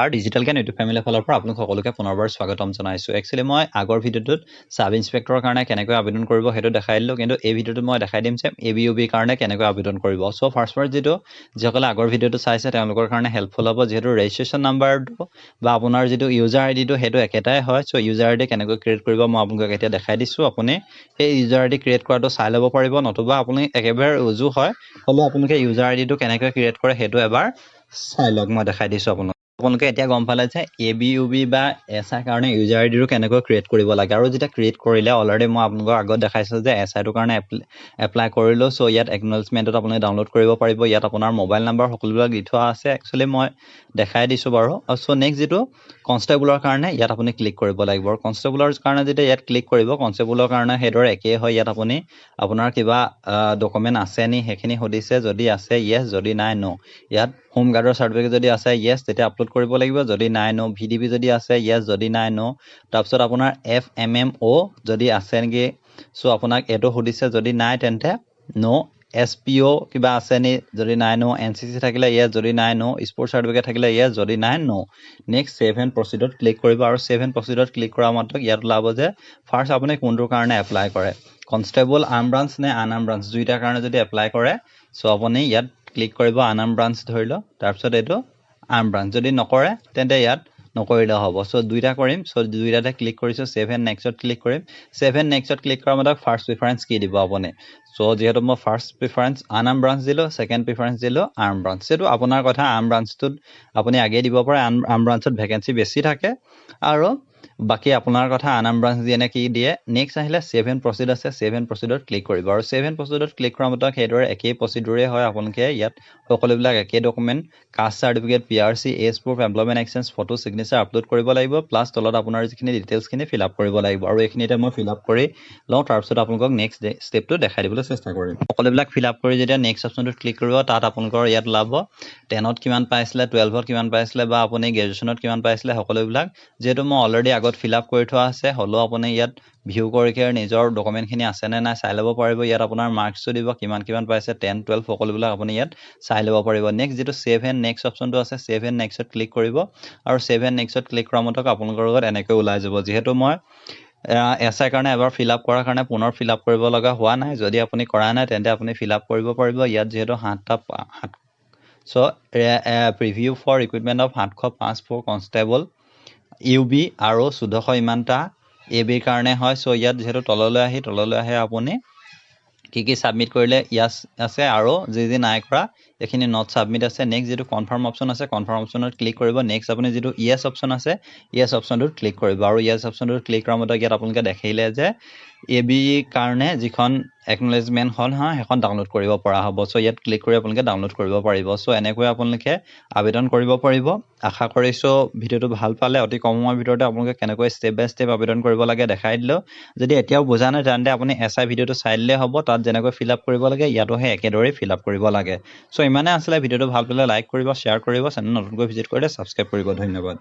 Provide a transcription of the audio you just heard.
নমস্কাৰ ডিজিটেল জ্ঞান YouTube family ফালৰ পৰা আপোনাক সকলোকে পুনৰবাৰ স্বাগতম জনাইছো একচুয়ালি মই আগৰ ভিডিওটোত সাব ইন্সপেক্টৰৰ কাৰণে কেনেকৈ আবেদন কৰিব হেতু দেখাই দিলো কিন্তু এই ভিডিওটোত মই দেখাই দিম যে এবিইউবি কাৰণে কেনেকৈ আবেদন কৰিব সো ফাৰ্স্ট ফাৰ্স্ট যেটো যিসকলে আগৰ ভিডিওটো চাইছে তেওঁলোকৰ কাৰণে হেল্পফুল হ'ব যেহেতু ৰেজিষ্ট্ৰেচন নাম্বাৰটো বা আপোনাৰ যেটো ইউজাৰ আইডিটো হেতু একেটাই হয় সো ইউজাৰ আইডি কেনেকৈ ক্ৰিয়েট কৰিব মই আপোনাক এতিয়া দেখাই দিছো আপুনি এই ইউজাৰ আইডি ক্ৰিয়েট কৰাটো চাই ল'ব পাৰিব নতুবা আপুনি একেবাৰে উজু হয় হলো আপোনাক ইউজাৰ আইডিটো কেনেকৈ ক্ৰিয়েট কৰে হেতু এবাৰ চাই লওক মই দেখাই দিছো আপোনাক আপোনালোকে এতিয়া গম পালে যে এবিইউবি বা এসআই কাৰণে ইউজাৰ আইডিটো কেনেকৈ ক্ৰিয়েট কৰিব লাগে আৰু যেটা ক্ৰিয়েট কৰিলে অলৰেডি মই আপোনালোকৰ আগত দেখাইছো যে এসআই টো কাৰণে এপ্লাই কৰিলো সো ইয়াত একনলেজমেন্টত আপুনি ডাউনলোড কৰিব পাৰিব ইয়াত আপোনাৰ মোবাইল নাম্বাৰ সকলোবিলাক দি থোৱা আছে একচুয়ালি মই দেখাই দিছো বাৰু সো নেক্সট যেটো কনষ্টেবলৰ কাৰণে ইয়াত আপুনি ক্লিক কৰিব লাগিব আৰু কনষ্টেবলৰ কাৰণে যেটা ইয়াত ক্লিক কৰিব কনষ্টেবলৰ কাৰণে হেডৰ একে হয় ইয়াত আপুনি আপোনাৰ কিবা ডকুমেন্ট আছে নি হেখিনি হদিছে যদি আছে ইয়েস যদি নাই নো ইয়াত হোম গাৰ্ডৰ সাৰ্টিফিকেট যদি আছে ইয়েস তেতিয়া আপলোড কৰিব লাগিব যদি নাই নো ভিডিপি যদি আছে ইয়েস যদি নাই নো তাৰপিছত আপোনাৰ এফএমএমও যদি আছে নেকি সো আপোনাক এটো হদিছে যদি নাই তেন্তে নো এসপিও কিবা আছে নি যদি নাই নো এনসিসি থাকিলে ইয়েস যদি নাই নো স্পোর্ট সার্টিফিকেট থাকিলে ইয়েস যদি নাই নো নেক্সট সেভ এন্ড প্ৰসিডত ক্লিক কৰিব আৰু সেভ এন্ড প্ৰসিডত ক্লিক কৰা মাত্ৰ ইয়াত লাভ যে ফাৰ্স্ট আপুনি কোনটোৰ কাৰণে এপ্লাই কৰে কনষ্টেবল আৰ্ম ব্ৰাঞ্চ নে আনআৰ্ম ব্ৰাঞ্চ দুইটাৰ কাৰণে যদি এপ্লাই কৰে সো আপুনি ইয়াত ক্লিক কৰিব আনআৰ্ম ব্ৰাঞ্চ ধৰিলো তাৰপিছত এটো আৰ্ম ব্ৰাঞ্চ যদি নকৰে তেন্তে ইয়াত নকৰিলে হ'ব সো দুইটা কৰিম সো দুইটাতে ক্লিক কৰিছো সেভ এন্ড নেক্সটত ক্লিক কৰিম সেভ এন্ড নেক্সটত ক্লিক কৰা মাত্ৰ ফাৰ্স্ট প্ৰিফাৰেন্স কি দিব আপুনি সো যেহেতু মই ফাৰ্স্ট প্ৰিফাৰেন্স আনআৰ্ম ব্ৰাঞ্চ দিলো সেকেন্ড প্ৰিফাৰেন্স দিলো আৰ্ম ব্ৰাঞ্চ সেটো আপোনাৰ কথা আৰ্ম ব্ৰাঞ্চটোত আপুনি আগে দিব পাৰে আৰ্ম ব্ৰাঞ্চত ভ্যাকেন্সি বেছি থাকে আৰু বাকি আপোনাৰ কথা আনআৰ্ম ব্ৰাঞ্চ দিয়ে নে কি দিয়ে নেক্সট আহিলে সেভ এন্ড প্ৰসিড আছে সেভ এন্ড প্ৰসিডত ক্লিক কৰিব আৰু সেভ এন্ড প্ৰসিডত ক্লিক কৰা মাত্ৰ হেডৰ একেই প্ৰসিডৰে হয় আপোনালোকে ইয়াত সকলোবিলাক একেই document caste certificate PRC age proof employment exchange photo signature upload কৰিব লাগিব প্লাস তলত আপোনাৰ যিখিনি ডিটেইলছ খিনি ফিল আপ কৰিব লাগিব আৰু এইখিনিতে মই ফিল আপ কৰি লওঁ তাৰপিছত আপোনালোকক নেক্সট ষ্টেপটো দেখাই দিবলৈ চেষ্টা কৰিম সকলোবিলাক ফিল আপ কৰি যেতিয়া নেক্সট অপচনটোত ক্লিক কৰিব তাত আপোনালোকৰ ইয়াত লাভ 10ত কিমান পাইছিলে 12ত কিমান পাইছিলে বা আপুনি গ্ৰেজুৱেচনত কিমান পাইছিলে সকলোবিলাক যেহেতু মই অলৰেডি আগত ফিল আপ কৰি থোৱা আছে হলো আপুনি ইয়াত ভিউ কৰিকে নিজৰ ডকুমেন্ট খিনি আছে নে নাই চাই ল'ব পাৰিব ইয়াত আপোনাৰ মাৰ্কছটো দিব কিমান পাইছে 10 12 সকলোবিলাক আপুনি ইয়াত চাই ল'ব পাৰিব নেক্সট যেটো সেভ এন্ড নেক্সট অপচনটো আছে সেভ এন্ড নেক্সটত ক্লিক কৰিব আৰু সেভ এন্ড নেক্সটত ক্লিক কৰা মতক আপোনালোকৰ লগত এনেকৈ ওলাই যাব যেহেতু মই এসআই কাৰণে এবাৰ ফিল আপ কৰাৰ কাৰণে পুনৰ ফিল আপ কৰিব লগা হোৱা নাই যদি আপুনি কৰা নাই তেন্তে আপুনি ফিল আপ কৰিব পাৰিব ইয়াত যেহেতু 7টা so preview for recruitment of 705 for constable UB আৰু 1400 ইমানটা এবিৰ কাৰণে হয় সো ইয়াত যেহেতু তললৈ আহে আপুনি কি সাবমিট কৰিলে ইয়াস আছে আৰু যি নাই কৰা এখিনি নট সাবমিট আছে নেক্সট যেটো কনফাৰ্ম অপচন আছে কনফাৰ্ম অপচনত ক্লিক কৰিব নেক্সট আপুনি যেটো ইয়েস অপচন আছে ইয়েস অপচনটোত ক্লিক কৰিব আৰু ইয়েস অপচনটোত ক্লিক কৰা মতে ইয়াত আপোনালোকে দেখাইলে যে এবি কাৰণে যিখন একনলেজমেন্ট হল হেখন ডাউনলোড কৰিব পৰা হ'ব সো ইয়াত ক্লিক কৰি আপোনালোকে ডাউনলোড কৰিব পাৰিব সো এনেকৈ আপোনালোকে আবেদন কৰিব পাৰিব আশা কৰিছো ভিডিওটো ভাল পালে অতি কম সময়ৰ ভিতৰতে আপোনালোকে কেনেকৈ স্টেপ বাই স্টেপ আবেদন কৰিব লাগে দেখাই দিলো যদি এতিয়াও বুজা নাই তেন্তে আপুনি এসআই ভিডিওটো চাই দিলে হ'ব তাত যেনেকৈ ফিল আপ কৰিব লাগে ইয়াতো হে একেদৰে ফিল আপ কৰিব লাগে সো ইমানে আসলে ভিডিওটো ভাল পালে লাইক কৰিব শেয়াৰ কৰিব চেনেল নতুনকৈ ভিজিট কৰিলে সাবস্ক্ৰাইব কৰিব ধন্যবাদ